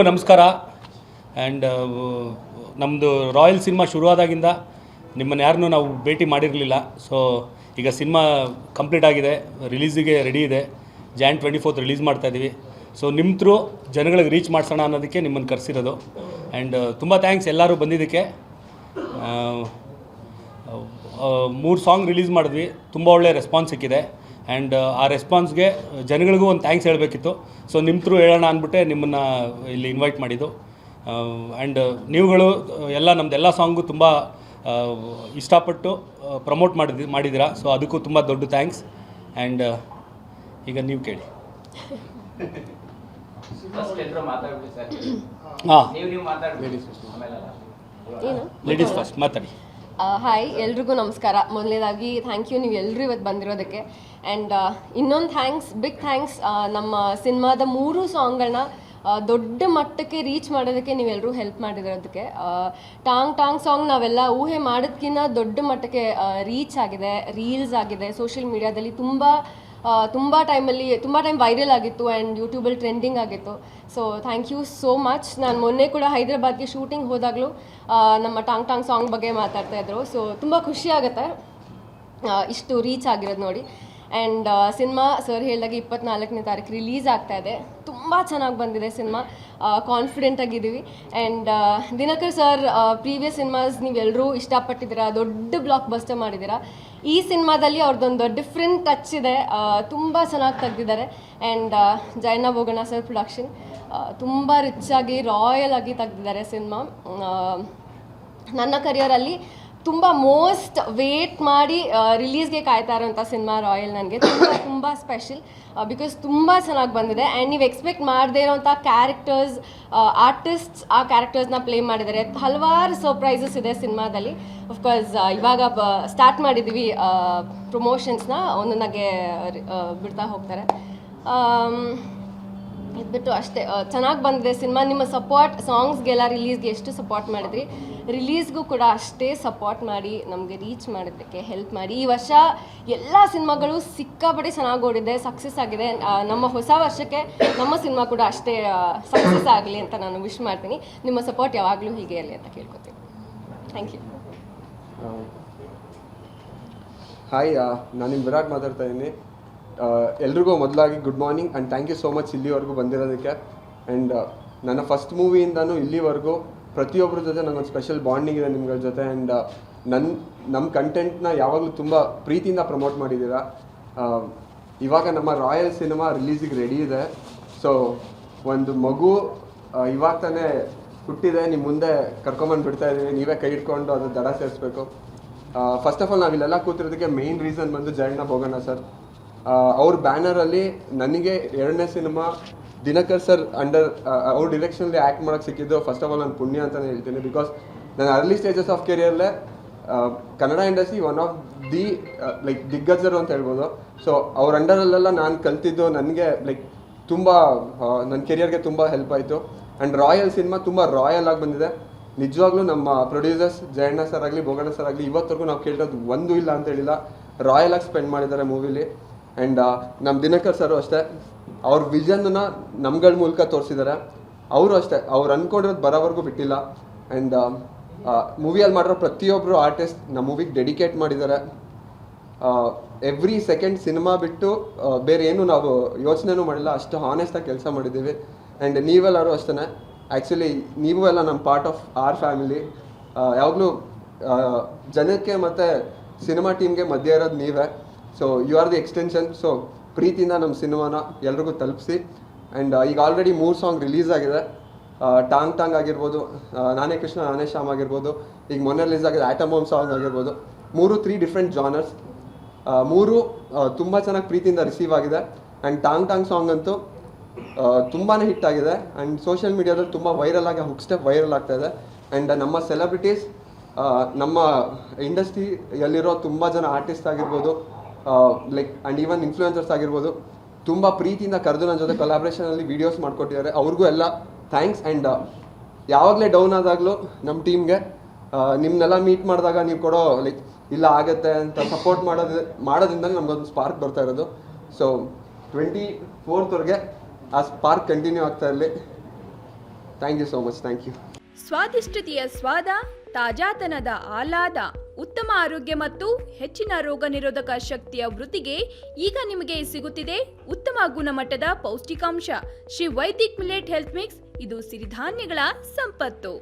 ನಮಸ್ಕಾರ. ಆ್ಯಂಡ್ ನಮ್ಮದು royal cinema ಶುರುವಾದಾಗಿಂದ ನಿಮ್ಮನ್ನು ಯಾರನ್ನೂ ನಾವು ಭೇಟಿ ಮಾಡಿರಲಿಲ್ಲ. ಸೊ ಈಗ ಸಿನಿಮಾ ಕಂಪ್ಲೀಟ್ ಆಗಿದೆ, ರಿಲೀಸಿಗೆ ರೆಡಿ ಇದೆ. Jan 24 ರಿಲೀಸ್ ಮಾಡ್ತಾಯಿದ್ದೀವಿ. ಸೊ ನಿಮ್ಮ ಥ್ರೂ ಜನಗಳಿಗೆ ರೀಚ್ ಮಾಡಿಸೋಣ ಅನ್ನೋದಕ್ಕೆ ನಿಮ್ಮನ್ನು ಕರೆಸಿರೋದು. ಆ್ಯಂಡ್ ತುಂಬ ಥ್ಯಾಂಕ್ಸ್ ಎಲ್ಲರೂ ಬಂದಿದ್ದಕ್ಕೆ. 3 ಸಾಂಗ್ ರಿಲೀಸ್ ಮಾಡಿದ್ವಿ, ತುಂಬ ಒಳ್ಳೆಯ ರೆಸ್ಪಾನ್ಸ್ ಸಿಕ್ಕಿದೆ. ಆ್ಯಂಡ್ ಆ ರೆಸ್ಪಾನ್ಸ್ಗೆ ಜನಗಳಿಗೂ ಒಂದು ಥ್ಯಾಂಕ್ಸ್ ಹೇಳಬೇಕಿತ್ತು. ಸೊ ನಿಮ್ಮ ಥ್ರೂ ಹೇಳೋಣ ಅಂದ್ಬಿಟ್ಟೆ ನಿಮ್ಮನ್ನು ಇಲ್ಲಿ ಇನ್ವೈಟ್ ಮಾಡಿದ್ದು. ಆ್ಯಂಡ್ ನೀವುಗಳು ನಮ್ಮದೆಲ್ಲ ಸಾಂಗು ತುಂಬ ಇಷ್ಟಪಟ್ಟು ಪ್ರಮೋಟ್ ಮಾಡಿದ್ದೀರಾ. ಸೊ ಅದಕ್ಕೂ ತುಂಬ ದೊಡ್ಡ ಥ್ಯಾಂಕ್ಸ್. ಆ್ಯಂಡ್ ಈಗ ನೀವು ಕೇಳಿ. ಹಾಂ, ಲೇಡೀಸ್ ಫಸ್ಟ್ ಮಾತಾಡಿ. ಹಾಯ್, ಎಲ್ರಿಗೂ ನಮಸ್ಕಾರ. ಮೊದಲನೇದಾಗಿ ಥ್ಯಾಂಕ್ ಯು, ನೀವು ಎಲ್ಲರೂ ಇವತ್ತು ಬಂದಿರೋದಕ್ಕೆ. ಆ್ಯಂಡ್ ಇನ್ನೊಂದು ಬಿಗ್ ಥ್ಯಾಂಕ್ಸ್, ನಮ್ಮ ಸಿನಿಮಾದ 3 ಸಾಂಗ್ಗಳನ್ನ ದೊಡ್ಡ ಮಟ್ಟಕ್ಕೆ ರೀಚ್ ಮಾಡೋದಕ್ಕೆ ನೀವೆಲ್ಲರೂ ಹೆಲ್ಪ್ ಮಾಡಿರೋದಕ್ಕೆ. ಟಾಂಗ್ ಸಾಂಗ್ ನಾವೆಲ್ಲ ಊಹೆ ಮಾಡೋದಕ್ಕಿಂತ ದೊಡ್ಡ ಮಟ್ಟಕ್ಕೆ ರೀಚ್ ಆಗಿದೆ, ರೀಲ್ಸ್ ಆಗಿದೆ, ಸೋಷಿಯಲ್ ಮೀಡಿಯಾದಲ್ಲಿ ತುಂಬ ಟೈಮ್ ವೈರಲ್ ಆಗಿತ್ತು ಆ್ಯಂಡ್ ಯೂಟ್ಯೂಬಲ್ಲಿ ಟ್ರೆಂಡಿಂಗ್ ಆಗಿತ್ತು. So thank you so much. ನಾನು ಮೊನ್ನೆ ಕೂಡ ಹೈದರಾಬಾದ್ಗೆ ಶೂಟಿಂಗ್ ಹೋದಾಗಲೂ ನಮ್ಮ ಟಾಂಗ್ ಸಾಂಗ್ ಬಗ್ಗೆ ಮಾತಾಡ್ತಾಯಿದ್ರು. ಸೊ ತುಂಬ ಖುಷಿ ಆಗುತ್ತೆ ಇಷ್ಟು ರೀಚ್ ಆಗಿರೋದು ನೋಡಿ. ಆ್ಯಂಡ್ ಸಿನಿಮಾ ಸರ್ ಹೇಳಿದಾಗ 24ನೇ ತಾರೀಕು ರಿಲೀಸ್ ಆಗ್ತಾಯಿದೆ. ತುಂಬ ಚೆನ್ನಾಗಿ ಬಂದಿದೆ ಸಿನಿಮಾ, ಕಾನ್ಫಿಡೆಂಟ್ ಆಗಿದ್ದೀವಿ. And Dinakar sir previous cinemas ನೀವೆಲ್ಲರೂ ಇಷ್ಟಪಟ್ಟಿದ್ದೀರಾ, ದೊಡ್ಡ ಬ್ಲಾಕ್ ಬಸ್ಟರ್ ಮಾಡಿದ್ದೀರಾ. ಈ ಸಿನಿಮಾದಲ್ಲಿ ಅವ್ರದ್ದೊಂದು ಡಿಫ್ರೆಂಟ್ ಟಚ್ ಇದೆ, ತುಂಬ ಚೆನ್ನಾಗಿ ತೆಗ್ದಿದ್ದಾರೆ. And Jayanna Boganna sir production ತುಂಬ ರಿಚ್ಚಾಗಿ ರಾಯಲ್ ಆಗಿ ತೆಗ್ದಿದ್ದಾರೆ ಸಿನಿಮಾ. ನನ್ನ ಕರಿಯರಲ್ಲಿ ತುಂಬ ಮೋಸ್ಟ್ ವೇಟ್ ಮಾಡಿ ರಿಲೀಸ್ಗೆ ಕಾಯ್ತಾ ಇರೋಂಥ ಸಿನಿಮಾ ರಾಯಲ್. ನನಗೆ ತುಂಬ ಸ್ಪೆಷಲ್ ಬಿಕಾಸ್ ತುಂಬ ಚೆನ್ನಾಗಿ ಬಂದಿದೆ. ಆ್ಯಂಡ್ ನೀವು ಎಕ್ಸ್ಪೆಕ್ಟ್ ಮಾಡದೇ ಇರೋಂಥ ಕ್ಯಾರೆಕ್ಟರ್ಸ್, ಆರ್ಟಿಸ್ಟ್ಸ್ ಆ ಕ್ಯಾರೆಕ್ಟರ್ಸ್ನ ಪ್ಲೇ ಮಾಡಿದ್ದಾರೆ. ಹಲವಾರು ಸರ್ಪ್ರೈಸಸ್ ಇದೆ ಸಿನಿಮಾದಲ್ಲಿ. ಅಫ್ಕೋರ್ಸ್ ಇವಾಗ ಸ್ಟಾರ್ಟ್ ಮಾಡಿದ್ದೀವಿ ಪ್ರಮೋಷನ್ಸ್ನ, ಒಂದೊಂದಾಗೆ ಬಿಡ್ತಾ ಹೋಗ್ತಾರೆ. ಇದ್ಬಿಟ್ಟು ಅಷ್ಟೇ ಚೆನ್ನಾಗಿ ಬಂದಿದೆ ಸಿನಿಮಾ. ನಿಮ್ಮ ಸಪೋರ್ಟ್ ಸಾಂಗ್ಸ್ಗೆಲ್ಲ ರಿಲೀಸ್ಗೆ ಎಷ್ಟು ಸಪೋರ್ಟ್ ಮಾಡಿದ್ರಿ, ರಿಲೀಸ್ಗೂ ಕೂಡ ಅಷ್ಟೇ ಸಪೋರ್ಟ್ ಮಾಡಿ ನಮಗೆ ರೀಚ್ ಮಾಡೋದಕ್ಕೆ ಹೆಲ್ಪ್ ಮಾಡಿ. ಈ ವರ್ಷ ಎಲ್ಲ ಸಿನಿಮಾಗಳು ಸಿಕ್ಕಾಪಟ್ಟೆ ಚೆನ್ನಾಗಿ ಓಡಿದೆ, ಸಕ್ಸಸ್ ಆಗಿದೆ. ನಮ್ಮ ಹೊಸ ವರ್ಷಕ್ಕೆ ನಮ್ಮ ಸಿನಿಮಾ ಕೂಡ ಅಷ್ಟೇ ಸಕ್ಸಸ್ ಆಗಲಿ ಅಂತ ನಾನು ವಿಶ್ ಮಾಡ್ತೀನಿ. ನಿಮ್ಮ ಸಪೋರ್ಟ್ ಯಾವಾಗಲೂ ಹೀಗೆ ಇರಲಿ ಅಂತ ಕೇಳ್ಕೊತೀನಿ. Thank you. ಹಾಯ್, ನಾನು ನಿಮ್ಮ ವಿರಾಟ್ ಮಾತಾಡ್ತಾ ಇದ್ದೀನಿ. ಎಲ್ರಿಗೂ ಮೊದಲಾಗಿ good morning and thank you so much ಇಲ್ಲಿವರೆಗೂ ಬಂದಿರೋದಕ್ಕೆ. ಆ್ಯಂಡ್ ನನ್ನ ಫಸ್ಟ್ ಮೂವಿಯಿಂದನೂ ಇಲ್ಲಿವರೆಗೂ ಪ್ರತಿಯೊಬ್ಬರ ಜೊತೆ ನನಗೊಂದು ಸ್ಪೆಷಲ್ ಬಾಂಡಿಂಗ್ ಇದೆ ನಿಮ್ಗಳ ಜೊತೆ. ಆ್ಯಂಡ್ ನಮ್ಮ ಕಂಟೆಂಟ್ನ ಯಾವಾಗಲೂ ತುಂಬ ಪ್ರೀತಿಯಿಂದ ಪ್ರಮೋಟ್ ಮಾಡಿದ್ದೀರಾ. ಇವಾಗ ನಮ್ಮ ರಾಯಲ್ ಸಿನಿಮಾ ರಿಲೀಸಿಗೆ ರೆಡಿ ಇದೆ. ಸೊ ಒಂದು ಮಗು ಇವಾಗ ತಾನೇ ಹುಟ್ಟಿದೆ, ನಿಮ್ಮ ಮುಂದೆ ಕರ್ಕೊಂಬಂದು ಬಿಡ್ತಾ ಇದ್ದೀವಿ. ನೀವೇ ಕೈ ಇಟ್ಕೊಂಡು ಅದು ದಡ ಸೇರಿಸ್ಬೇಕು. ಫಸ್ಟ್ ಆಫ್ ಆಲ್ ನಾವಿಲ್ಲೆಲ್ಲ ಕೂತಿರೋದಕ್ಕೆ ಮೇಯ್ನ್ ರೀಸನ್ ಬಂದು ಜಯಣ್ಣ ಬೋಗಣ್ಣ ಸರ್. ಅವ್ರ ಬ್ಯಾನರಲ್ಲಿ ನನಗೆ 2ನೇ ಸಿನಿಮಾ ದಿನಕರ್ ಸರ್ ಅವ್ರ ಡಿರೆಕ್ಷನಲ್ಲಿ ಆ್ಯಕ್ಟ್ ಮಾಡೋಕ್ಕೆ ಸಿಕ್ಕಿದ್ದು ಫಸ್ಟ್ ಆಫ್ ಆಲ್ ನಾನು ಪುಣ್ಯ ಅಂತಲೇ ಹೇಳ್ತೀನಿ. ಬಿಕಾಸ್ ನನ್ನ ಅರ್ಲಿ ಸ್ಟೇಜಸ್ ಆಫ್ ಕೆರಿಯರ್ಲೇ Kannada industry one of the ದಿಗ್ಗಜರು ಅಂತ ಹೇಳ್ಬೋದು. ಸೊ ಅವ್ರ ಅಂಡರಲ್ಲೆಲ್ಲ ನಾನು ಕಲ್ತಿದ್ದು ನನಗೆ ತುಂಬ ನನ್ನ ಕೆರಿಯರ್ಗೆ ತುಂಬ ಹೆಲ್ಪ್ ಆಯಿತು. ಆ್ಯಂಡ್ ರಾಯಲ್ ಸಿನಿಮಾ ತುಂಬ ರಾಯಲ್ ಆಗಿ ಬಂದಿದೆ. ನಿಜವಾಗ್ಲೂ ನಮ್ಮ ಪ್ರೊಡ್ಯೂಸರ್ಸ್ ಜಯಣ್ಣ ಸರ್ ಆಗಲಿ ಬೋಗಣ್ಣ ಸರ್ ಆಗಲಿ ಇವತ್ತರೆಗೂ ನಾವು ಕೇಳಿರೋದು ಒಂದೂ ಇಲ್ಲ ಅಂತ ಹೇಳಿಲ್ಲ. ರಾಯಲ್ ಆಗಿ ಸ್ಪೆಂಡ್ ಮಾಡಿದ್ದಾರೆ ಮೂವಿಲಿ. ಆ್ಯಂಡ್ ನಮ್ಮ ದಿನಕರ್ ಸರು ಅಷ್ಟೇ, ಅವ್ರ ವಿಷನ್ನ ನಮ್ಗಳ ಮೂಲಕ ತೋರಿಸಿದ್ದಾರೆ. ಅವರು ಅಷ್ಟೇ, ಅವ್ರು ಅಂದ್ಕೊಂಡಿರೋದು ಬರೋವರೆಗೂ ಬಿಟ್ಟಿಲ್ಲ. ಆ್ಯಂಡ್ ಮೂವಿಯಲ್ಲಿ ಮಾಡಿರೋ ಪ್ರತಿಯೊಬ್ಬರು ಆರ್ಟಿಸ್ಟ್ ನಮ್ಮ ಮೂವಿಗೆ ಡೆಡಿಕೇಟ್ ಮಾಡಿದ್ದಾರೆ. ಎವ್ರಿ ಸೆಕೆಂಡ್ ಸಿನಿಮಾ ಬಿಟ್ಟು ಬೇರೆ ಏನು ನಾವು ಯೋಚನೆನೂ ಮಾಡಿಲ್ಲ, ಅಷ್ಟು ಹಾನೆಸ್ಟಾಗಿ ಕೆಲಸ ಮಾಡಿದ್ದೀವಿ. ಆ್ಯಂಡ್ ನೀವೆಲ್ಲರೂ ಅಷ್ಟೇ, ಆ್ಯಕ್ಚುಲಿ ನೀವು ಎಲ್ಲ ನಮ್ಮ ಪಾರ್ಟ್ ಆಫ್ ಆರ್ ಫ್ಯಾಮಿಲಿ. ಯಾವಾಗಲೂ ಜನಕ್ಕೆ ಮತ್ತು ಸಿನಿಮಾ ಟೀಮ್ಗೆ ಮಧ್ಯೆ ಇರೋದು ನೀವೇ. So you are the extension. So ಪ್ರೀತಿಯಿಂದ ನಮ್ಮ ಸಿನಿಮಾನ ಎಲ್ರಿಗೂ ತಲುಪಿಸಿ. ಆ್ಯಂಡ್ ಈಗ ಆಲ್ರೆಡಿ 3 ಸಾಂಗ್ ರಿಲೀಸ್ ಆಗಿದೆ. ಟಾಂಗ್ ಆಗಿರ್ಬೋದು, ನಾನೇ ಕೃಷ್ಣ ನಾನೇ ಶ್ಯಾಮ್ ಆಗಿರ್ಬೋದು, ಈಗ ಮೊನ್ನೆ ರಿಲೀಸ್ ಆಗಿದೆ ಆಟಮ್ ಬಾಂಬ್ ಸಾಂಗ್ ಆಗಿರ್ಬೋದು. 3 ಡಿಫ್ರೆಂಟ್ ಜಾನರ್ಸ್, 3 ತುಂಬ ಚೆನ್ನಾಗಿ ಪ್ರೀತಿಯಿಂದ ರಿಸೀವ್ ಆಗಿದೆ. ಆ್ಯಂಡ್ ಟಾಂಗ್ ಸಾಂಗ್ ಅಂತೂ ತುಂಬಾ ಹಿಟ್ ಆಗಿದೆ. ಆ್ಯಂಡ್ ಸೋಷಿಯಲ್ ಮೀಡಿಯಾದಲ್ಲಿ ತುಂಬ ವೈರಲ್ ಆಗಿ ಹುಕ್ ಸ್ಟೆಪ್ ವೈರಲ್ ಆಗ್ತಾಯಿದೆ. ಆ್ಯಂಡ್ ನಮ್ಮ ಸೆಲೆಬ್ರಿಟೀಸ್, ನಮ್ಮ ಇಂಡಸ್ಟ್ರಿಯಲ್ಲಿರೋ ತುಂಬ ಜನ ಆರ್ಟಿಸ್ಟ್ ಆಗಿರ್ಬೋದು, ಆ್ಯಂಡ್ ಈವನ್ ಇನ್ಫ್ಲೂಯೆನ್ಸರ್ಸ್ ಆಗಿರ್ಬೋದು, ತುಂಬ ಪ್ರೀತಿಯಿಂದ ಕರೆದು ನನ್ನ ಜೊತೆ ಕೊಲಾಬ್ರೇಷನಲ್ಲಿ ವೀಡಿಯೋಸ್ ಮಾಡಿಕೊಟ್ಟಿದ್ದಾರೆ. ಅವ್ರಿಗೂ ಎಲ್ಲ ಥ್ಯಾಂಕ್ಸ್. ಆ್ಯಂಡ್ ಯಾವಾಗಲೇ ಡೌನ್ ಆದಾಗಲೂ ನಮ್ಮ ಟೀಮ್ಗೆ ನಿಮ್ಮನ್ನೆಲ್ಲ ಮೀಟ್ ಮಾಡಿದಾಗ ನೀವು ಕೊಡೋ ಇಲ್ಲ ಆಗುತ್ತೆ ಅಂತ ಸಪೋರ್ಟ್ ಮಾಡೋದ್ರಿಂದ ನಮಗೊಂದು ಸ್ಪಾರ್ಕ್ ಬರ್ತಾ ಇರೋದು. ಸೊ 24th ಆ ಸ್ಪಾರ್ಕ್ ಕಂಟಿನ್ಯೂ ಆಗ್ತಾ ಇರಲಿ. Thank you so much. Thank you. ಸ್ವಾದಿಷ್ಟತೆಯ ಸ್ವಾದ, ತಾಜಾತನದ ಆಹ್ಲಾದ, ಉತ್ತಮ ಆರೋಗ್ಯ ಮತ್ತು ಹೆಚ್ಚಿನ ರೋಗ ನಿರೋಧಕ ಶಕ್ತಿಯ ವೃದ್ಧಿಗೆ ಈಗ ನಿಮಗೆ ಸಿಗುತ್ತಿದೆ ಉತ್ತಮ ಗುಣಮಟ್ಟದ ಪೌಷ್ಟಿಕಾಂಶ. Shri Vaidik millet health mix, ಇದು ಸಿರಿಧಾನ್ಯಗಳ ಸಂಪತ್ತು.